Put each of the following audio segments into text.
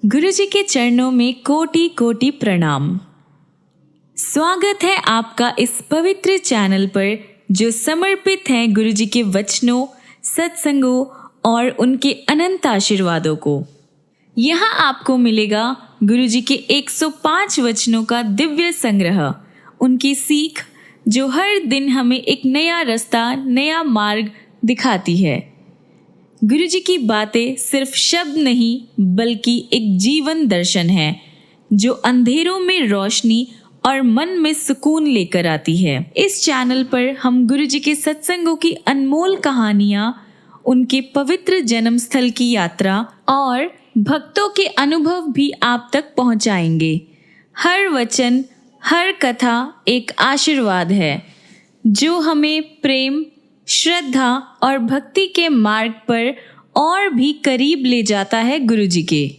गुरुजी के चरणों में कोटि कोटि प्रणाम। स्वागत है आपका इस पवित्र चैनल पर जो समर्पित है गुरुजी के वचनों, सत्संगों और उनके अनंत आशीर्वादों को। यहाँ आपको मिलेगा गुरुजी के 105 वचनों का दिव्य संग्रह, उनकी सीख जो हर दिन हमें एक नया रास्ता, नया मार्ग दिखाती है। गुरुजी की बातें सिर्फ शब्द नहीं बल्कि एक जीवन दर्शन है जो अंधेरों में रोशनी और मन में सुकून लेकर आती है। इस चैनल पर हम गुरुजी के सत्संगों की अनमोल कहानियाँ, उनके पवित्र जन्म स्थल की यात्रा और भक्तों के अनुभव भी आप तक पहुँचाएंगे। हर वचन, हर कथा एक आशीर्वाद है जो हमें प्रेम, श्रद्धा और भक्ति के मार्ग पर और भी करीब ले जाता है गुरुजी के।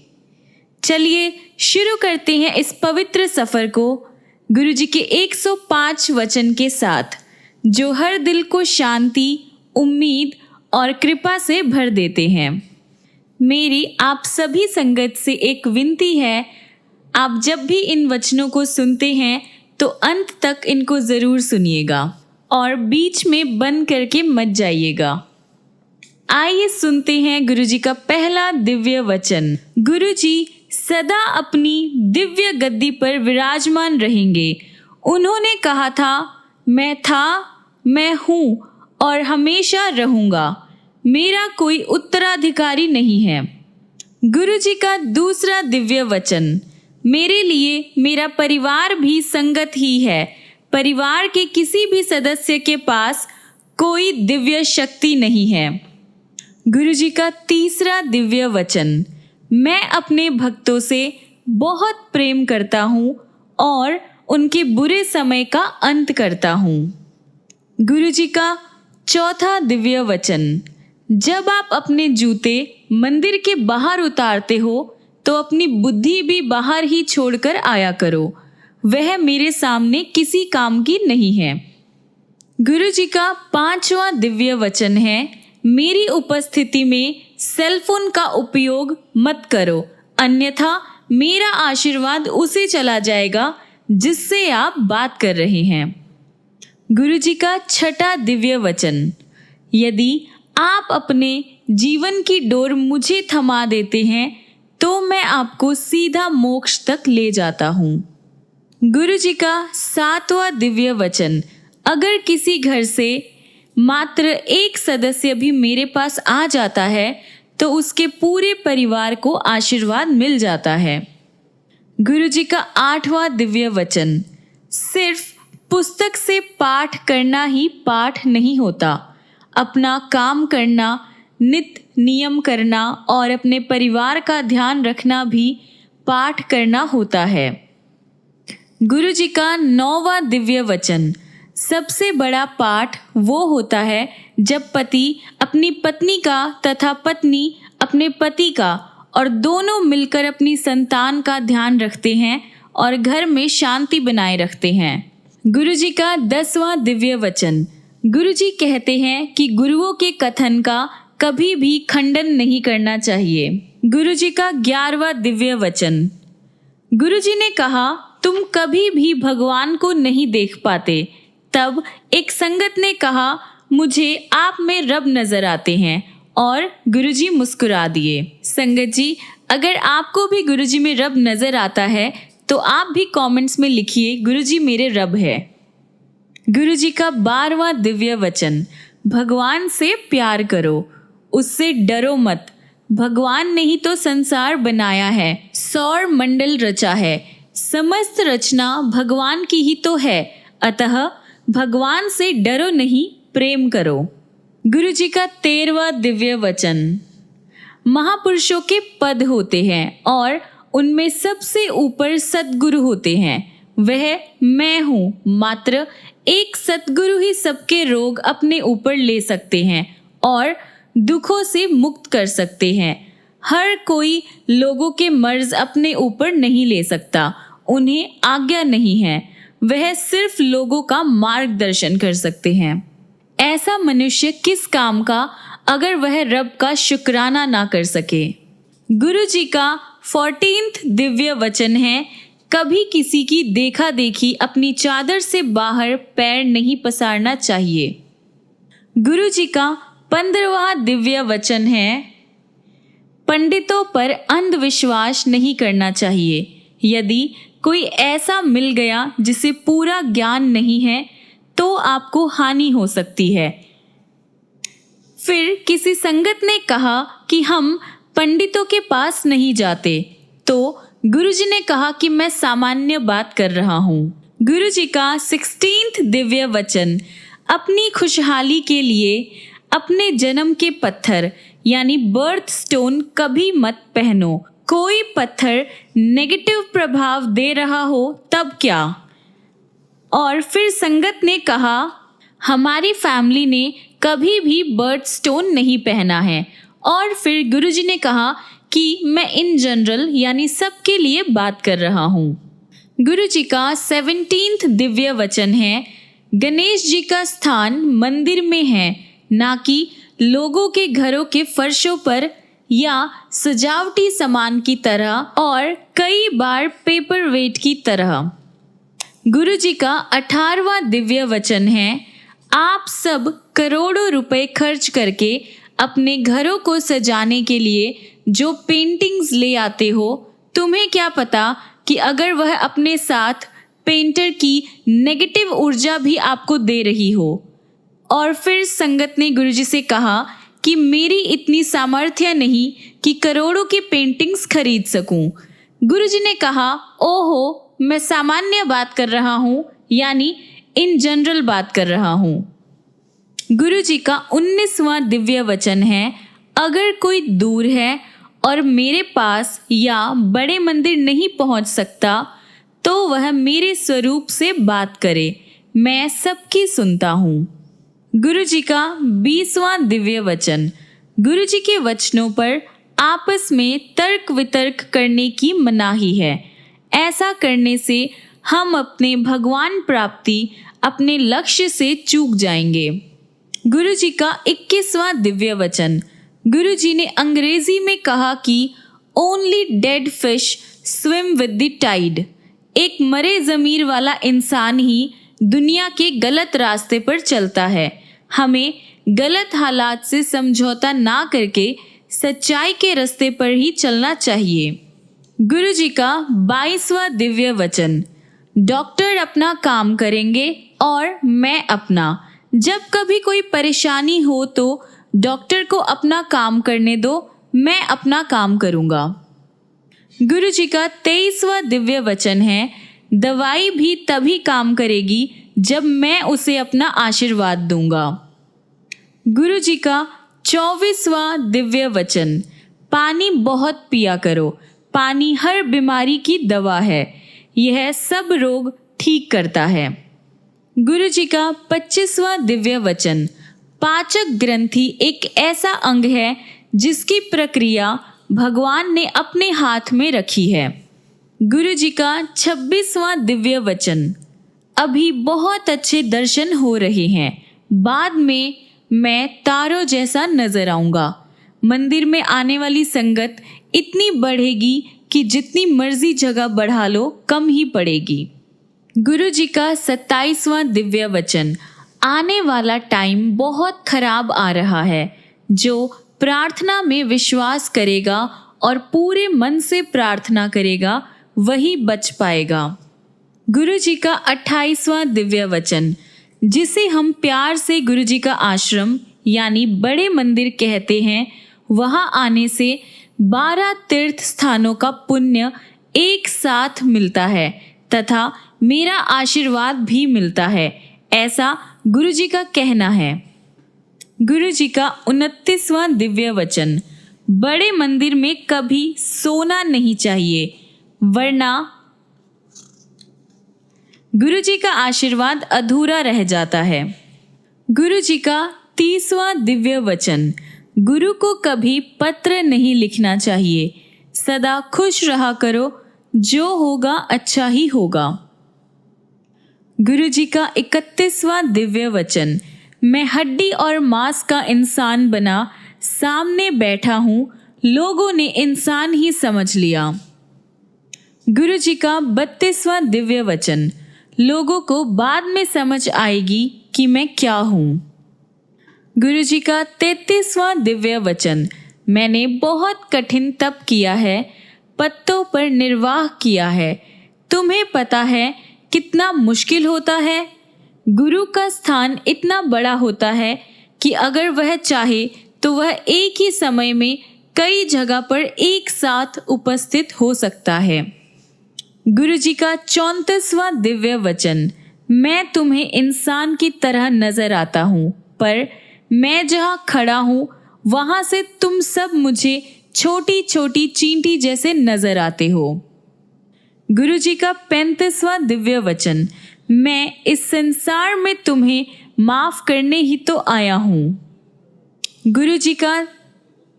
चलिए शुरू करते हैं इस पवित्र सफर को गुरुजी के 105 वचन के साथ, जो हर दिल को शांति, उम्मीद और कृपा से भर देते हैं। मेरी आप सभी संगत से एक विनती है, आप जब भी इन वचनों को सुनते हैं तो अंत तक इनको ज़रूर सुनिएगा और बीच में बंद करके मत जाइएगा। आइए सुनते हैं गुरुजी का पहला दिव्य वचन। गुरुजी सदा अपनी दिव्य गद्दी पर विराजमान रहेंगे। उन्होंने कहा था, मैं हूँ और हमेशा रहूँगा। मेरा कोई उत्तराधिकारी नहीं है। गुरुजी का दूसरा दिव्य वचन। मेरे लिए मेरा परिवार भी संगत ही है। परिवार के किसी भी सदस्य के पास कोई दिव्य शक्ति नहीं है। गुरुजी का तीसरा दिव्य वचन। मैं अपने भक्तों से बहुत प्रेम करता हूँ और उनके बुरे समय का अंत करता हूँ। गुरुजी का चौथा दिव्य वचन। जब आप अपने जूते मंदिर के बाहर उतारते हो तो अपनी बुद्धि भी बाहर ही छोड़कर आया करो, वह मेरे सामने किसी काम की नहीं है। गुरुजी का पांचवा दिव्य वचन है, मेरी उपस्थिति में सेलफोन का उपयोग मत करो, अन्यथा मेरा आशीर्वाद उसे चला जाएगा जिससे आप बात कर रहे हैं। गुरुजी का छठा दिव्य वचन। यदि आप अपने जीवन की डोर मुझे थमा देते हैं तो मैं आपको सीधा मोक्ष तक ले जाता हूँ। गुरुजी का सातवां दिव्य वचन। अगर किसी घर से मात्र एक सदस्य भी मेरे पास आ जाता है तो उसके पूरे परिवार को आशीर्वाद मिल जाता है। गुरुजी का आठवां दिव्य वचन। सिर्फ पुस्तक से पाठ करना ही पाठ नहीं होता, अपना काम करना, नित्य नियम करना और अपने परिवार का ध्यान रखना भी पाठ करना होता है। गुरुजी का नौवां दिव्य वचन। सबसे बड़ा पाठ वो होता है जब पति अपनी पत्नी का तथा पत्नी अपने पति का और दोनों मिलकर अपनी संतान का ध्यान रखते हैं और घर में शांति बनाए रखते हैं। गुरुजी का 10वां दिव्य वचन। गुरुजी कहते हैं कि गुरुओं के कथन का कभी भी खंडन नहीं करना चाहिए। गुरुजी का 11वां दिव्य वचन। गुरुजी ने कहा, तुम कभी भी भगवान को नहीं देख पाते। तब एक संगत ने कहा, मुझे आप में रब नजर आते हैं, और गुरुजी मुस्कुरा दिए। संगत जी, अगर आपको भी गुरुजी में रब नजर आता है तो आप भी कमेंट्स में लिखिए, गुरुजी मेरे रब है। गुरुजी का 12वां दिव्य वचन। भगवान से प्यार करो, उससे डरो मत। भगवान ने ही तो संसार बनाया है, सौर मंडल रचा है, समस्त रचना भगवान की ही तो है, अतः भगवान से डरो नहीं, प्रेम करो। गुरुजी का 13वां दिव्य वचन। महापुरुषों के पद होते हैं और उनमें सबसे ऊपर सद्गुरु होते हैं। वह मैं हूँ, मात्र एक सद्गुरु ही सबके रोग अपने ऊपर ले सकते हैं और दुखों से मुक्त कर सकते हैं। हर कोई लोगों के मर्ज अपने ऊपर नहीं ले सकता, उन्हें आज्ञा नहीं है, वह सिर्फ लोगों का मार्गदर्शन कर सकते हैं। ऐसा मनुष्य किस काम का अगर वह रब का शुक्राना ना कर सके। गुरुजी का 14th दिव्य वचन है, कभी किसी की देखा देखी अपनी चादर से बाहर पैर नहीं पसारना चाहिए। गुरु जी का 15वां दिव्य वचन है, पंडितों पर अंधविश्वास नहीं करना चाहिए। यदि कोई ऐसा मिल गया जिसे पूरा ज्ञान नहीं है तो आपको हानि हो सकती है। फिर किसी संगत ने कहा कि हम पंडितों के पास नहीं जाते, तो गुरुजी ने कहा कि मैं सामान्य बात कर रहा हूँ। गुरुजी का 16th दिव्य वचन, अपनी खुशहाली के लिए अपने जन्म के पत्थर यानी बर्थ स्टोन कभी मत पहनो। कोई पत्थर नेगेटिव प्रभाव दे रहा हो तब क्या। और फिर संगत ने कहा, हमारी फैमिली ने कभी भी बर्थ स्टोन नहीं पहना है। और फिर गुरुजी ने कहा कि मैं इन जनरल यानी सबके लिए बात कर रहा हूँ। गुरुजी का 17th दिव्य वचन है, गणेश जी का स्थान मंदिर में है, ना कि लोगों के घरों के फर्शों पर या सजावटी सामान की तरह और कई बार पेपर वेट की तरह। गुरुजी का 18वां दिव्य वचन है, आप सब करोड़ों रुपए खर्च करके अपने घरों को सजाने के लिए जो पेंटिंग्स ले आते हो, तुम्हें क्या पता कि अगर वह अपने साथ पेंटर की नेगेटिव ऊर्जा भी आपको दे रही हो। और फिर संगत ने गुरुजी से कहा कि मेरी इतनी सामर्थ्य नहीं कि करोड़ों की पेंटिंग्स खरीद सकूं। गुरुजी ने कहा, ओहो, मैं सामान्य बात कर रहा हूँ, यानी इन जनरल बात कर रहा हूँ। गुरुजी का 19वां दिव्य वचन है, अगर कोई दूर है और मेरे पास या बड़े मंदिर नहीं पहुँच सकता तो वह मेरे स्वरूप से बात करे, मैं सबकी सुनता हूँ। गुरुजी का 20वां दिव्य वचन, गुरुजी के वचनों पर आपस में तर्क वितर्क करने की मनाही है। ऐसा करने से हम अपने भगवान प्राप्ति, अपने लक्ष्य से चूक जाएंगे। गुरुजी का 21वां दिव्य वचन, गुरुजी ने अंग्रेजी में कहा कि only dead fish swim with the tide. एक मरे ज़मीर वाला इंसान ही दुनिया के गलत रास्ते पर चलता है। हमें गलत हालात से समझौता ना करके सच्चाई के रास्ते पर ही चलना चाहिए। गुरुजी का 22वां दिव्य वचन, डॉक्टर अपना काम करेंगे और मैं अपना। जब कभी कोई परेशानी हो तो डॉक्टर को अपना काम करने दो, मैं अपना काम करूँगा। गुरुजी का 23वां दिव्य वचन है, दवाई भी तभी काम करेगी जब मैं उसे अपना आशीर्वाद दूंगा। गुरुजी का 24वां दिव्य वचन, पानी बहुत पिया करो, पानी हर बीमारी की दवा है, यह सब रोग ठीक करता है। गुरुजी का 25वां दिव्य वचन, पाचक ग्रंथि एक ऐसा अंग है जिसकी प्रक्रिया भगवान ने अपने हाथ में रखी है। गुरुजी का 26वां दिव्य वचन, अभी बहुत अच्छे दर्शन हो रहे हैं, बाद में मैं तारों जैसा नजर आऊंगा। मंदिर में आने वाली संगत इतनी बढ़ेगी कि जितनी मर्जी जगह बढ़ा लो कम ही पड़ेगी। गुरुजी का 27वां दिव्य वचन, आने वाला टाइम बहुत खराब आ रहा है। जो प्रार्थना में विश्वास करेगा और पूरे मन से प्रार्थना करेगा वही बच पाएगा। गुरुजी का 28वां दिव्य वचन, जिसे हम प्यार से गुरुजी का आश्रम यानी बड़े मंदिर कहते हैं, वहां आने से 12 तीर्थ स्थानों का पुण्य एक साथ मिलता है तथा मेरा आशीर्वाद भी मिलता है, ऐसा गुरुजी का कहना है। गुरुजी का 29वां दिव्य वचन, बड़े मंदिर में कभी सोना नहीं चाहिए, वरना गुरुजी का आशीर्वाद अधूरा रह जाता है। गुरुजी का 30वां दिव्य वचन, गुरु को कभी पत्र नहीं लिखना चाहिए, सदा खुश रहा करो, जो होगा अच्छा ही होगा। गुरुजी का 31वां दिव्य वचन, मैं हड्डी और मांस का इंसान बना सामने बैठा हूँ, लोगों ने इंसान ही समझ लिया। गुरु जी का 32वां दिव्य वचन, लोगों को बाद में समझ आएगी कि मैं क्या हूँ। गुरु जी का 33वां दिव्य वचन, मैंने बहुत कठिन तप किया है, पत्तों पर निर्वाह किया है। तुम्हें पता है कितना मुश्किल होता है। गुरु का स्थान इतना बड़ा होता है कि अगर वह चाहे तो वह एक ही समय में कई जगह पर एक साथ उपस्थित हो सकता है। गुरु जी का 34वां दिव्य वचन, मैं तुम्हें इंसान की तरह नजर आता हूँ, पर मैं जहाँ खड़ा हूँ वहां से तुम सब मुझे छोटी छोटी चींटी जैसे नजर आते हो। गुरु जी का 35वां दिव्य वचन, मैं इस संसार में तुम्हें माफ करने ही तो आया हूँ। गुरु जी का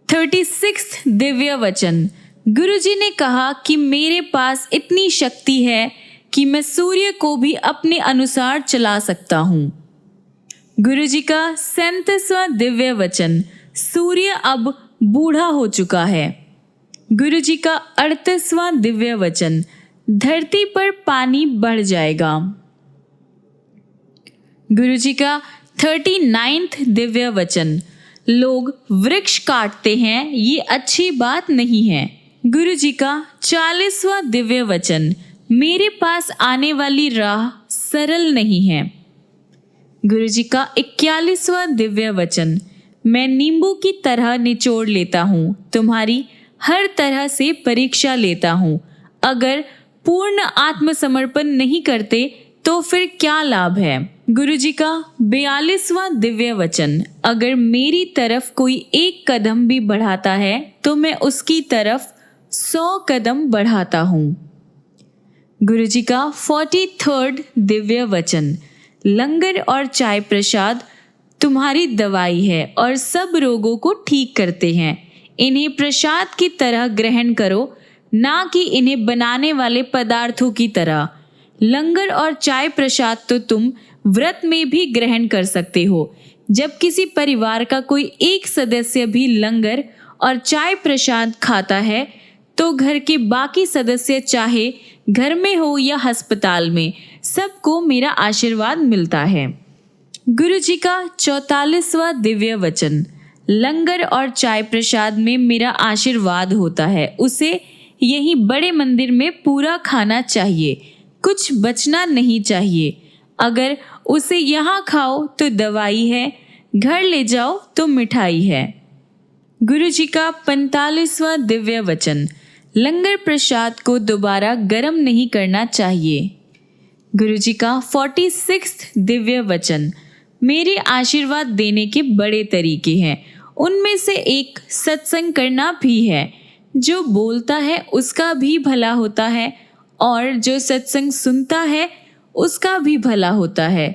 36वां दिव्य वचन, गुरु जी ने कहा कि मेरे पास इतनी शक्ति है कि मैं सूर्य को भी अपने अनुसार चला सकता हूँ। गुरु जी का 37वां दिव्य वचन, सूर्य अब बूढ़ा हो चुका है। गुरु जी का 38वां दिव्य वचन, धरती पर पानी बढ़ जाएगा। गुरु जी का 39वां दिव्य वचन, लोग वृक्ष काटते हैं, ये अच्छी बात नहीं है। गुरु जी का 40वां दिव्य वचन, मेरे पास आने वाली राह सरल नहीं है। गुरु जी का 41वां दिव्य वचन, मैं नींबू की तरह निचोड़ लेता हूँ, तुम्हारी हर तरह से परीक्षा लेता हूँ। अगर पूर्ण आत्मसमर्पण नहीं करते तो फिर क्या लाभ है। गुरु जी का 42वां दिव्य वचन, अगर मेरी तरफ कोई एक कदम भी बढ़ाता है तो मैं उसकी तरफ 100 कदम बढ़ाता हूँ। गुरु जी का 43rd दिव्य वचन, लंगर और चाय प्रसाद तुम्हारी दवाई है और सब रोगों को ठीक करते हैं। इन्हें प्रसाद की तरह ग्रहण करो, ना कि इन्हें बनाने वाले पदार्थों की तरह। लंगर और चाय प्रसाद तो तुम व्रत में भी ग्रहण कर सकते हो। जब किसी परिवार का कोई एक सदस्य भी लंगर और चाय प्रसाद खाता है तो घर के बाकी सदस्य, चाहे घर में हो या अस्पताल में, सबको मेरा आशीर्वाद मिलता है। गुरु जी का 44वां दिव्य वचन, लंगर और चाय प्रसाद में मेरा आशीर्वाद होता है, उसे यही बड़े मंदिर में पूरा खाना चाहिए, कुछ बचना नहीं चाहिए। अगर उसे यहाँ खाओ तो दवाई है, घर ले जाओ तो मिठाई है। गुरु जी का 45वां दिव्य वचन, लंगर प्रसाद को दोबारा गर्म नहीं करना चाहिए। गुरु जी का 46वां दिव्य वचन, मेरे आशीर्वाद देने के बड़े तरीके हैं, उनमें से एक सत्संग करना भी है। जो बोलता है उसका भी भला होता है और जो सत्संग सुनता है उसका भी भला होता है।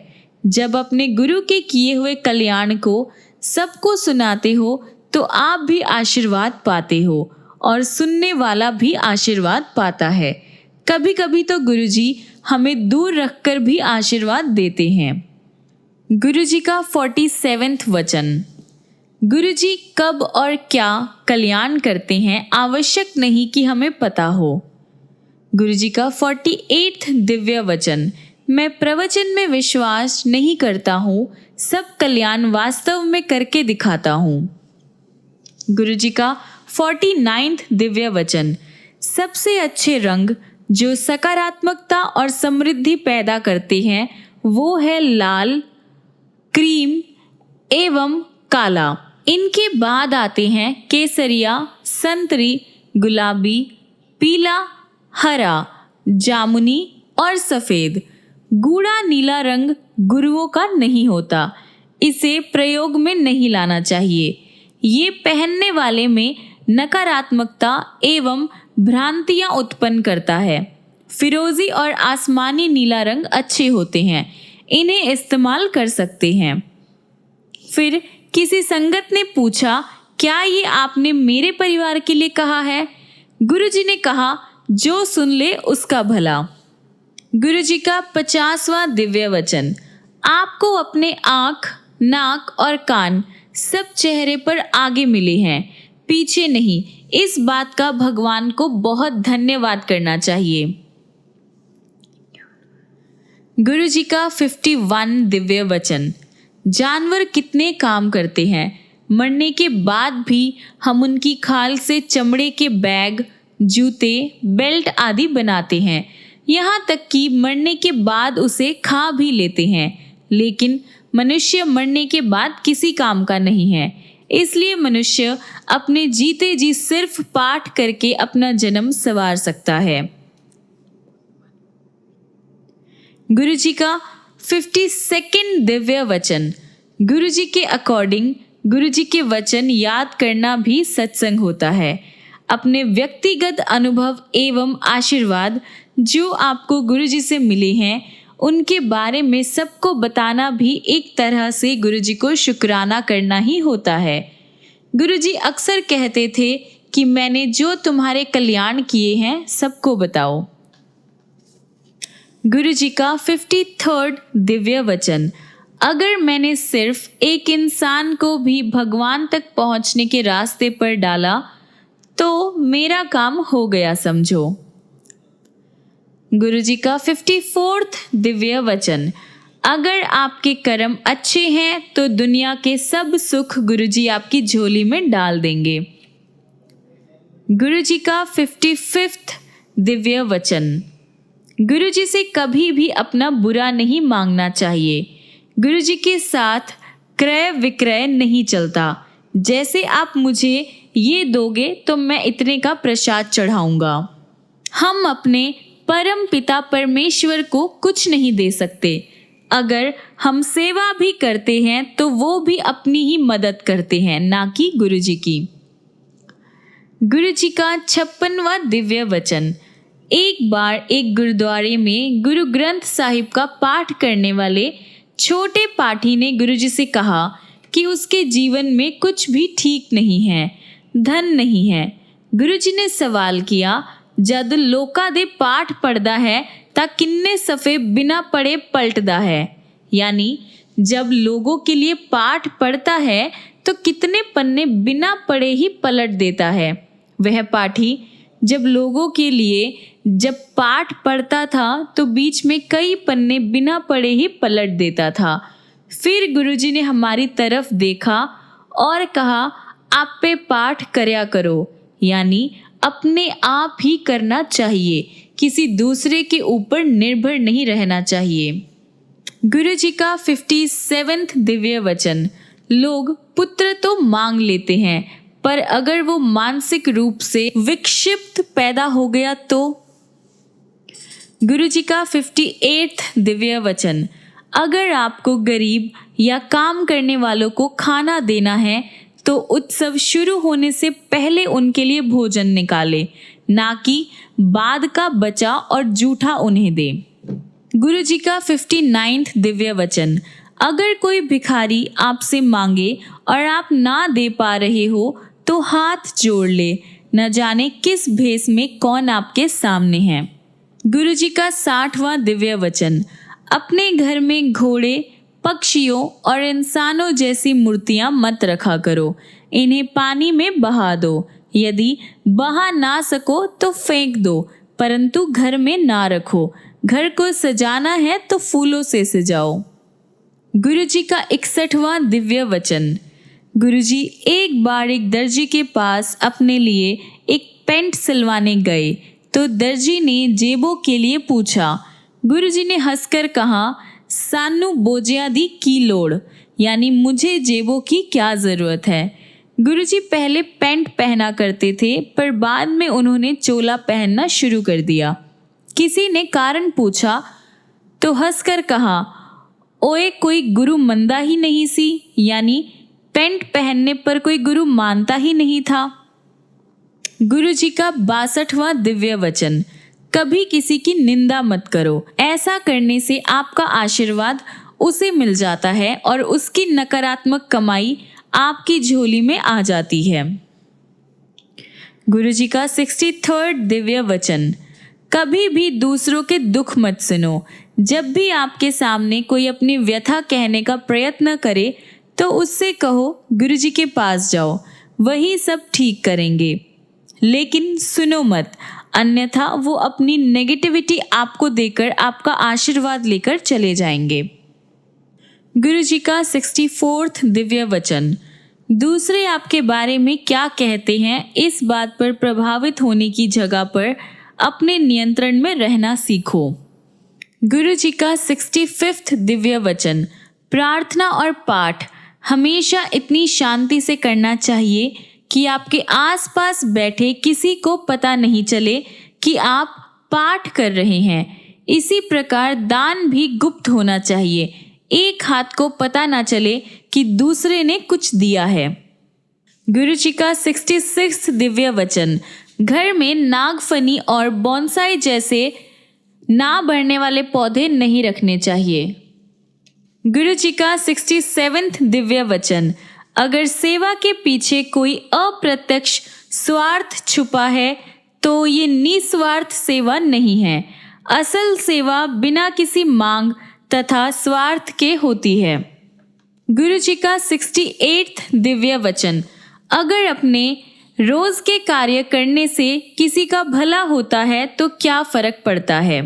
जब अपने गुरु के किए हुए कल्याण को सबको सुनाते हो तो आप भी आशीर्वाद पाते हो और सुनने वाला भी आशीर्वाद पाता है। कभी कभी तो गुरुजी हमें दूर रखकर भी आशीर्वाद देते हैं। गुरुजी का 47वां वचन, गुरुजी कब और क्या कल्याण करते हैं आवश्यक नहीं कि हमें पता हो। गुरुजी का 48वां दिव्य वचन, मैं प्रवचन में विश्वास नहीं करता हूँ, सब कल्याण वास्तव में करके दिखाता हूँ। गुरुजी का 49वां दिव्य वचन, सबसे अच्छे रंग जो सकारात्मकता और समृद्धि पैदा करते हैं वो है लाल, क्रीम एवं काला। इनके बाद आते हैं केसरिया, संतरी, गुलाबी, पीला, हरा, जामुनी और सफेद। गूढ़ा नीला रंग गुरुओं का नहीं होता, इसे प्रयोग में नहीं लाना चाहिए। ये पहनने वाले में नकारात्मकता एवं भ्रांतियां उत्पन्न करता है। फिरोजी और आसमानी नीला रंग अच्छे होते हैं, इन्हें इस्तेमाल कर सकते हैं। फिर किसी संगत ने पूछा, क्या ये आपने मेरे परिवार के लिए कहा है? गुरुजी ने कहा, जो सुन ले उसका भला। गुरुजी का 50वां दिव्य वचन, आपको अपने आँख, नाक और कान सब चेहरे पर आगे मिले हैं। पीछे नहीं। इस बात का भगवान को बहुत धन्यवाद करना चाहिए। गुरु जी का 51 दिव्य वचन। जानवर कितने काम करते हैं, मरने के बाद भी हम उनकी खाल से चमड़े के बैग, जूते, बेल्ट आदि बनाते हैं। यहाँ तक कि मरने के बाद उसे खा भी लेते हैं। लेकिन मनुष्य मरने के बाद किसी काम का नहीं है। इसलिए मनुष्य अपने जीते जी सिर्फ पाठ करके अपना जन्म संवार सकता है। गुरु जी का 52 दिव्य वचन। गुरु जी के अकॉर्डिंग गुरु जी के वचन याद करना भी सत्संग होता है। अपने व्यक्तिगत अनुभव एवं आशीर्वाद जो आपको गुरु जी से मिले हैं, उनके बारे में सबको बताना भी एक तरह से गुरु जी को शुक्राना करना ही होता है। गुरु जी अक्सर कहते थे कि मैंने जो तुम्हारे कल्याण किए हैं सबको बताओ। गुरु जी का 53 दिव्य वचन। अगर मैंने सिर्फ एक इंसान को भी भगवान तक पहुंचने के रास्ते पर डाला तो मेरा काम हो गया समझो। गुरु जी का 54 दिव्य वचन। अगर आपके कर्म अच्छे हैं तो दुनिया के सब सुख गुरु जी आपकी झोली में डाल देंगे। गुरु जी का 55 दिव्य वचन। गुरु जी से कभी भी अपना बुरा नहीं मांगना चाहिए। गुरु जी के साथ क्रय विक्रय नहीं चलता। जैसे आप मुझे ये दोगे तो मैं इतने का प्रसाद चढ़ाऊंगा। हम अपने परम पिता परमेश्वर को कुछ नहीं दे सकते। अगर हम सेवा भी करते हैं तो वो भी अपनी ही मदद करते हैं, ना कि गुरु जी की। गुरु जी का 56वां दिव्य वचन। एक बार एक गुरुद्वारे में गुरु ग्रंथ साहिब का पाठ करने वाले छोटे पाठी ने गुरु जी से कहा कि उसके जीवन में कुछ भी ठीक नहीं है, धन नहीं है। गुरु जी ने सवाल किया, जद लोका दे पाठ पढ़दा है ता किन्ने सफ़े बिना पढ़े पलटदा है। यानी जब लोगों के लिए पाठ पढ़ता है तो कितने पन्ने बिना पढ़े ही पलट देता है। वह पाठी जब लोगों के लिए जब पाठ पढ़ता था तो बीच में कई पन्ने बिना पढ़े ही पलट देता था। फिर गुरुजी ने हमारी तरफ देखा और कहा, आप पे पाठ करया करो, यानी अपने आप ही करना चाहिए, किसी दूसरे के ऊपर निर्भर नहीं रहना चाहिए। गुरु जी का 57 दिव्य वचन। लोग पुत्र तो मांग लेते हैं, पर अगर वो मानसिक रूप से विक्षिप्त पैदा हो गया तो। गुरु जी का 58 दिव्य वचन। अगर आपको गरीब या काम करने वालों को खाना देना है तो उत्सव शुरू होने से पहले उनके लिए भोजन निकाले, ना कि बाद का बचा और जूठा उन्हें दे। गुरु जी का 59 दिव्य वचन। अगर कोई भिखारी आपसे मांगे और आप ना दे पा रहे हो तो हाथ जोड़ ले, न जाने किस भेष में कौन आपके सामने है। गुरु जी का 60वां दिव्य वचन। अपने घर में घोड़े, पक्षियों और इंसानों जैसी मूर्तियां मत रखा करो। इन्हें पानी में बहा दो। यदि बहा ना सको तो फेंक दो, परंतु घर में ना रखो। घर को सजाना है तो फूलों से सजाओ। गुरु जी का 61वां दिव्य वचन। गुरु जी एक बार एक दर्जी के पास अपने लिए एक पैंट सिलवाने गए तो दर्जी ने जेबों के लिए पूछा। गुरु जी ने हंसकर कहा, सानू बोझिया दी की लोड़, यानी मुझे जेबों की क्या ज़रूरत है। गुरु जी पहले पैंट पहना करते थे, पर बाद में उन्होंने चोला पहनना शुरू कर दिया। किसी ने कारण पूछा तो हंसकर कहा, ओए कोई गुरु मंदा ही नहीं सी, यानी पैंट पहनने पर कोई गुरु मानता ही नहीं था। गुरु जी का 62वां दिव्य वचन। कभी किसी की निंदा मत करो। ऐसा करने से आपका आशीर्वाद उसे मिल जाता है और उसकी नकारात्मक कमाई आपकी झोली में आ जाती है। गुरु जी का 63rd दिव्य वचन। कभी भी दूसरों के दुख मत सुनो। जब भी आपके सामने कोई अपनी व्यथा कहने का प्रयत्न करे तो उससे कहो, गुरु जी के पास जाओ, वही सब ठीक करेंगे। लेकिन सुनो मत, अन्यथा वो अपनी नेगेटिविटी आपको देकर आपका आशीर्वाद लेकर चले जाएंगे। गुरु जी का 64वां दिव्य वचन। दूसरे आपके बारे में क्या कहते हैं इस बात पर प्रभावित होने की जगह पर अपने नियंत्रण में रहना सीखो। गुरु जी का 65वां दिव्य वचन। प्रार्थना और पाठ हमेशा इतनी शांति से करना चाहिए कि आपके आसपास बैठे किसी को पता नहीं चले कि आप पाठ कर रहे हैं। इसी प्रकार दान भी गुप्त होना चाहिए, एक हाथ को पता ना चले कि दूसरे ने कुछ दिया है। गुरु जी का 66वां दिव्य वचन। घर में नागफनी और बोनसाई जैसे ना बढ़ने वाले पौधे नहीं रखने चाहिए। गुरु जी का 67वां दिव्य वचन। अगर सेवा के पीछे कोई अप्रत्यक्ष स्वार्थ छुपा है तो ये निस्वार्थ सेवा नहीं है। असल सेवा बिना किसी मांग तथा स्वार्थ के होती है। गुरु जी का 68वां दिव्य वचन। अगर अपने रोज के कार्य करने से किसी का भला होता है तो क्या फर्क पड़ता है।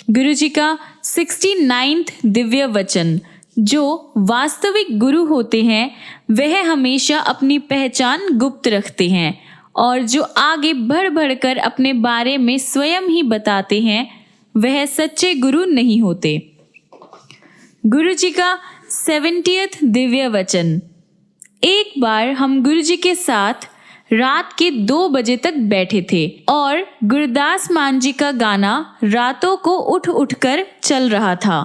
गुरु जी का 69वां दिव्य वचन। जो वास्तविक गुरु होते हैं वह हमेशा अपनी पहचान गुप्त रखते हैं और जो आगे बढ़ बढ़कर अपने बारे में स्वयं ही बताते हैं वह सच्चे गुरु नहीं होते। गुरु जी का 70वां दिव्य वचन। एक बार हम गुरु जी के साथ रात के 2 बजे तक बैठे थे और गुरदास मान जी का गाना रातों को उठ उठकर चल रहा था।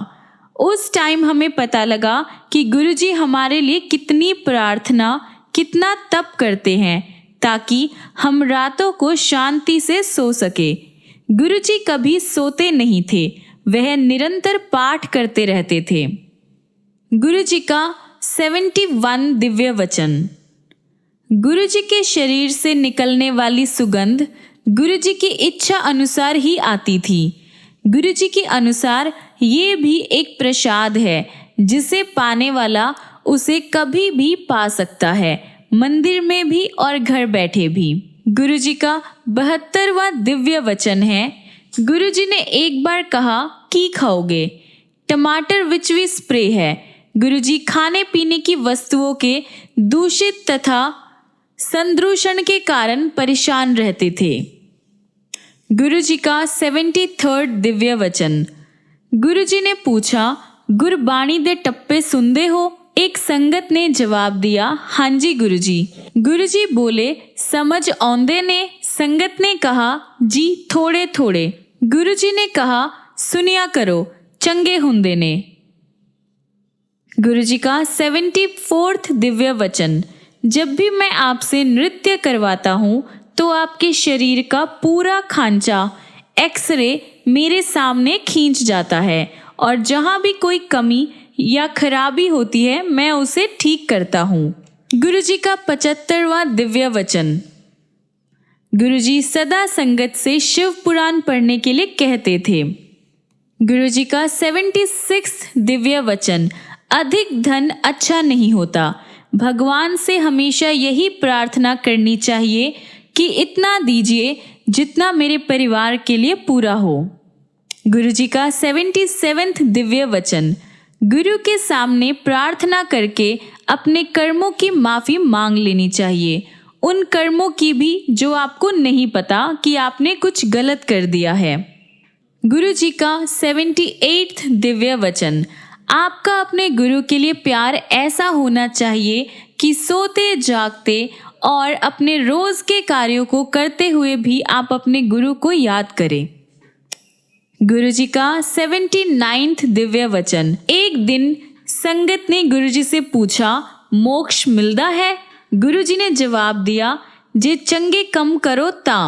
उस टाइम हमें पता लगा कि गुरु जी हमारे लिए कितनी प्रार्थना, कितना तप करते हैं ताकि हम रातों को शांति से सो सके। गुरु जी कभी सोते नहीं थे, वह निरंतर पाठ करते रहते थे। गुरु जी का 71वां दिव्य वचन। गुरु जी के शरीर से निकलने वाली सुगंध गुरु जी की इच्छा अनुसार ही आती थी। गुरु जी के अनुसार ये भी एक प्रसाद है जिसे पाने वाला उसे कभी भी पा सकता है, मंदिर में भी और घर बैठे भी। गुरु जी का 72वां दिव्य वचन है। गुरु जी ने एक बार कहा कि खाओगे, टमाटर विच भी स्प्रे है। गुरु जी खाने पीने की वस्तुओं के दूषित तथा संदूषण के कारण परेशान रहते थे। गुरु जी का 73वां दिव्य वचन। गुरु जी ने पूछा, गुरबाणी दे टप्पे सुनते हो? एक संगत ने जवाब दिया, हाँ जी गुरु जी। गुरु जी बोले, समझ आंदे ने? संगत ने कहा, जी थोड़े थोड़े। गुरु जी ने कहा, सुनिया करो, चंगे हुंदे ने। गुरु जी का 74वां दिव्य वचन। जब भी मैं आपसे नृत्य करवाता हूँ तो आपके शरीर का पूरा खांचा एक्सरे मेरे सामने खींच जाता है और जहाँ भी कोई कमी या खराबी होती है मैं उसे ठीक करता हूँ। गुरु जी का 75वां दिव्य वचन। गुरु जी सदा संगत से शिव पुराण पढ़ने के लिए कहते थे। गुरु जी का 76वां दिव्य वचन। अधिक धन अच्छा नहीं होता। भगवान से हमेशा यही प्रार्थना करनी चाहिए कि इतना दीजिए जितना मेरे परिवार के लिए पूरा हो। गुरु जी का 77वां दिव्य वचन। गुरु के सामने प्रार्थना करके अपने कर्मों की माफ़ी मांग लेनी चाहिए, उन कर्मों की भी जो आपको नहीं पता कि आपने कुछ गलत कर दिया है। गुरु जी का 78वां दिव्य वचन। आपका अपने गुरु के लिए प्यार ऐसा होना चाहिए कि सोते जागते और अपने रोज के कार्यों को करते हुए भी आप अपने गुरु को याद करें। गुरु जी का 79वां दिव्य वचन। एक दिन संगत ने गुरु जी से पूछा, मोक्ष मिलता है? गुरु जी ने जवाब दिया, जे चंगे कम करो ता।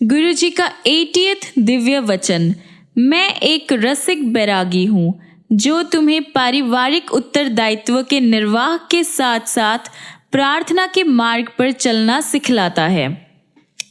गुरु जी का 80वां दिव्य वचन। मैं एक रसिक बैरागी हूँ जो तुम्हें पारिवारिक उत्तरदायित्व के निर्वाह के साथ साथ प्रार्थना के मार्ग पर चलना सिखलाता है।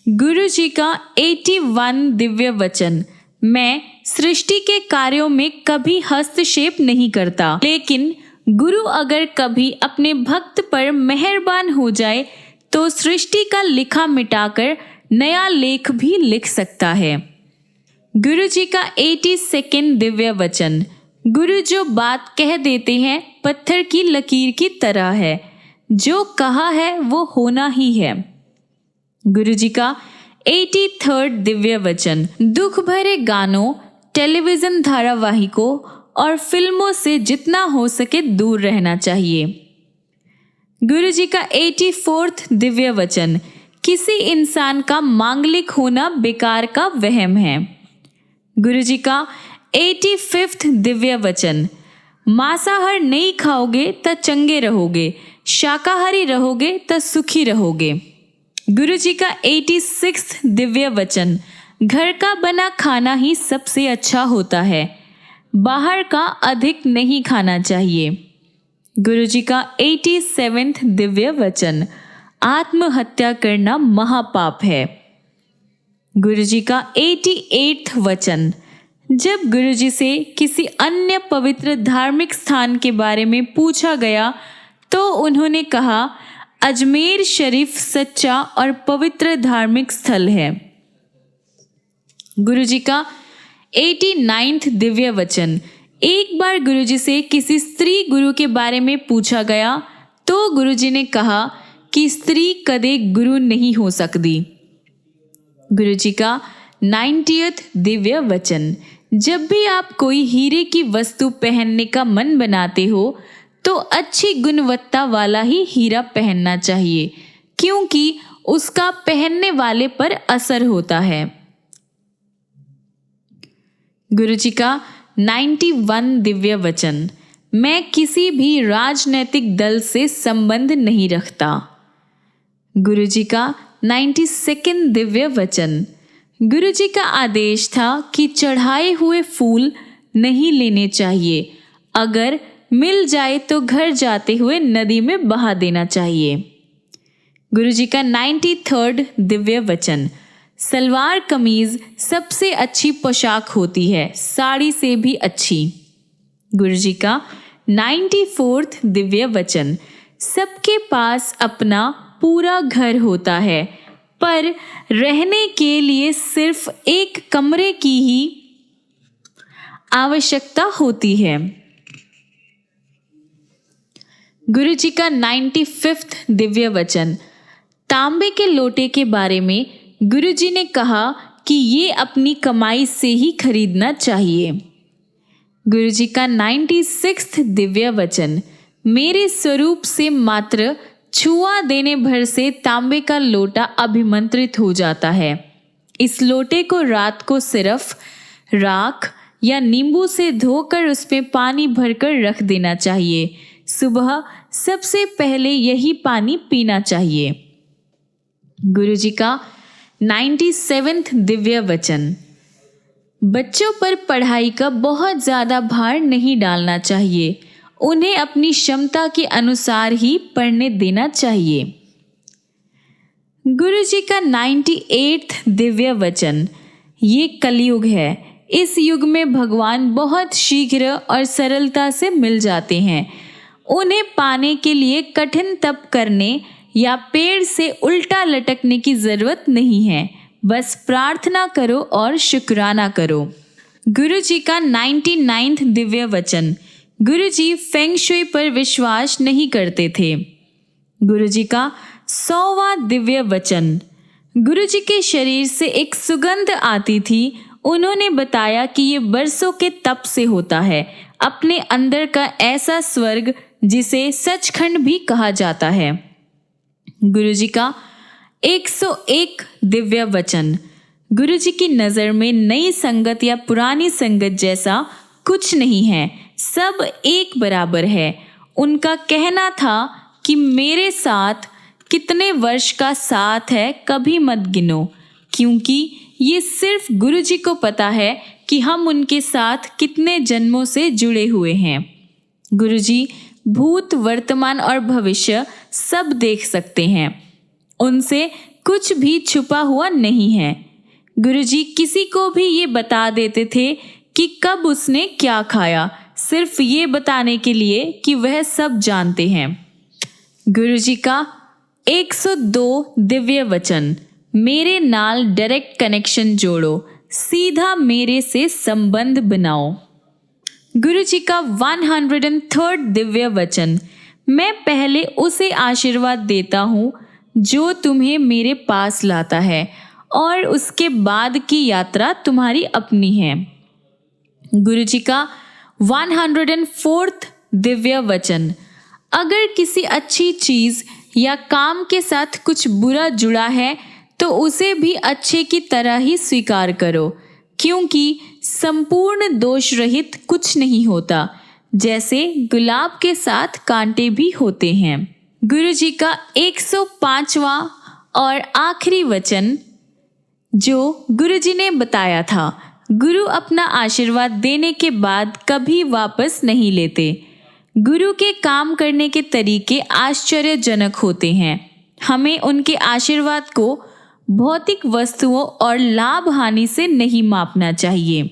गुरु जी का 81वां दिव्य वचन। मैं सृष्टि के कार्यों में कभी हस्तक्षेप नहीं करता, लेकिन गुरु अगर कभी अपने भक्त पर मेहरबान हो जाए तो सृष्टि का लिखा मिटाकर नया लेख भी लिख सकता है। गुरु जी का 82 दिव्य वचन। गुरु जो बात कह देते हैं पत्थर की लकीर की तरह है, जो कहा है वो होना ही है। गुरु जी का 83 दिव्य वचन। दुख भरे गानों, टेलीविजन धारावाहिकों और फिल्मों से जितना हो सके दूर रहना चाहिए। गुरु जी का 84 दिव्य वचन। किसी इंसान का मांगलिक होना बेकार का वहम है। गुरु जी का 85 दिव्य वचन। मांसाहार नहीं खाओगे तो चंगे रहोगे, शाकाहारी रहोगे तो सुखी रहोगे। गुरु जी का 86 दिव्य वचन। घर का बना खाना ही सबसे अच्छा होता है, बाहर का अधिक नहीं खाना चाहिए। गुरु जी का 87 दिव्य वचन। आत्महत्या करना महापाप है। गुरु जी का 88 वचन। जब गुरु जी से किसी अन्य पवित्र धार्मिक स्थान के बारे में पूछा गया तो उन्होंने कहा, अजमेर शरीफ सच्चा और पवित्र धार्मिक स्थल है। गुरु जी का 89 दिव्य वचन। एक बार गुरु जी से किसी स्त्री गुरु के बारे में पूछा गया तो गुरु जी ने कहा कि स्त्री कदे गुरु नहीं हो सकती। गुरु जी का 90 दिव्य वचन। जब भी आप कोई हीरे की वस्तु पहनने का मन बनाते हो तो अच्छी गुणवत्ता वाला ही हीरा पहनना चाहिए, क्योंकि उसका पहनने वाले पर असर होता है। गुरु जी का 91 दिव्य वचन। मैं किसी भी राजनैतिक दल से संबंध नहीं रखता। गुरु जी का 92 दिव्य वचन। गुरु जी का आदेश था कि चढ़ाए हुए फूल नहीं लेने चाहिए, अगर मिल जाए तो घर जाते हुए नदी में बहा देना चाहिए। गुरु जी का 93 दिव्य वचन। सलवार कमीज सबसे अच्छी पोशाक होती है, साड़ी से भी अच्छी। गुरु जी का 94 दिव्य वचन। सबके पास अपना पूरा घर होता है, पर रहने के लिए सिर्फ एक कमरे की ही आवश्यकता होती है। गुरु जी का 95 दिव्य वचन। तांबे के लोटे के बारे में गुरु जी ने कहा कि ये अपनी कमाई से ही खरीदना चाहिए। गुरु जी का 96 दिव्य वचन। मेरे स्वरूप से मात्र छुआ देने भर से तांबे का लोटा अभिमंत्रित हो जाता है। इस लोटे को रात को सिर्फ राख या नींबू से धोकर उसमें पानी भरकर रख देना चाहिए। सुबह सबसे पहले यही पानी पीना चाहिए। गुरु जी का 97 दिव्य वचन। बच्चों पर पढ़ाई का बहुत ज़्यादा भार नहीं डालना चाहिए, उन्हें अपनी क्षमता के अनुसार ही पढ़ने देना चाहिए। गुरु जी का 98 दिव्य वचन। ये कलयुग है, इस युग में भगवान बहुत शीघ्र और सरलता से मिल जाते हैं। उन्हें पाने के लिए कठिन तप करने या पेड़ से उल्टा लटकने की जरूरत नहीं है, बस प्रार्थना करो और शुक्राना करो। गुरु जी का 99 दिव्य वचन। गुरु जी फेंग शुई पर विश्वास नहीं करते थे। गुरु जी का 100वां दिव्य वचन। गुरु जी के शरीर से एक सुगंध आती थी। उन्होंने बताया कि ये बरसों के तप से होता है, अपने अंदर का ऐसा स्वर्ग जिसे सचखंड भी कहा जाता है। गुरु जी का 101 दिव्य वचन। गुरु जी की नज़र में नई संगत या पुरानी संगत जैसा कुछ नहीं है, सब एक बराबर है। उनका कहना था कि मेरे साथ कितने वर्ष का साथ है कभी मत गिनो, क्योंकि ये सिर्फ गुरु जी को पता है कि हम उनके साथ कितने जन्मों से जुड़े हुए हैं। गुरु जी भूत, वर्तमान और भविष्य सब देख सकते हैं, उनसे कुछ भी छुपा हुआ नहीं है। गुरु जी किसी को भी ये बता देते थे कि कब उसने क्या खाया, सिर्फ ये बताने के लिए कि वह सब जानते हैं। गुरुजी का 102 दिव्य वचन। मेरे नाल डायरेक्ट कनेक्शन जोड़ो, सीधा मेरे से संबंध बनाओ। गुरुजी का 103 दिव्य वचन। मैं पहले उसे आशीर्वाद देता हूँ जो तुम्हें मेरे पास लाता है, और उसके बाद की यात्रा तुम्हारी अपनी है। गुरुजी का 104 दिव्य वचन। अगर किसी अच्छी चीज या काम के साथ कुछ बुरा जुड़ा है तो उसे भी अच्छे की तरह ही स्वीकार करो, क्योंकि संपूर्ण दोष रहित कुछ नहीं होता, जैसे गुलाब के साथ कांटे भी होते हैं। गुरुजी का 105वां और आखिरी वचन जो गुरुजी ने बताया था। गुरु अपना आशीर्वाद देने के बाद कभी वापस नहीं लेते। गुरु के काम करने के तरीके आश्चर्यजनक होते हैं। हमें उनके आशीर्वाद को भौतिक वस्तुओं और लाभ हानि से नहीं मापना चाहिए।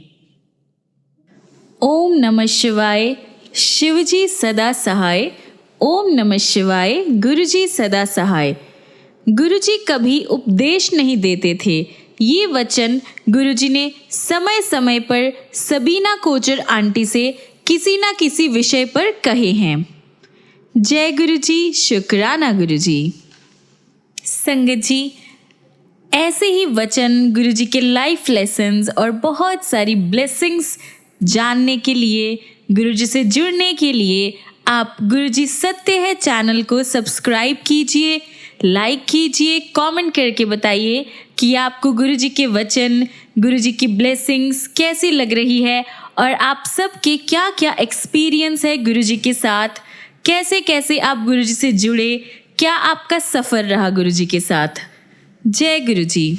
ओम नमः शिवाय। शिवजी सदा सहाय। ओम नमः शिवाय। गुरुजी सदा सहाय। गुरुजी कभी उपदेश नहीं देते थे। ये वचन गुरुजी ने समय समय पर सबीना कोचर आंटी से किसी न किसी विषय पर कहे हैं। जय गुरुजी। शुक्राना गुरुजी। संगत जी, ऐसे ही वचन, गुरुजी के लाइफ लेसन्स और बहुत सारी ब्लेसिंग्स जानने के लिए, गुरुजी से जुड़ने के लिए आप गुरुजी सत्य है चैनल को सब्सक्राइब कीजिए, लाइक कीजिए, कमेंट करके बताइए कि आपको गुरुजी के वचन, गुरुजी की ब्लेसिंग्स कैसी लग रही है, और आप सबके क्या क्या एक्सपीरियंस है गुरुजी के साथ, कैसे कैसे आप गुरुजी से जुड़े, क्या आपका सफ़र रहा गुरुजी के साथ। जय गुरुजी।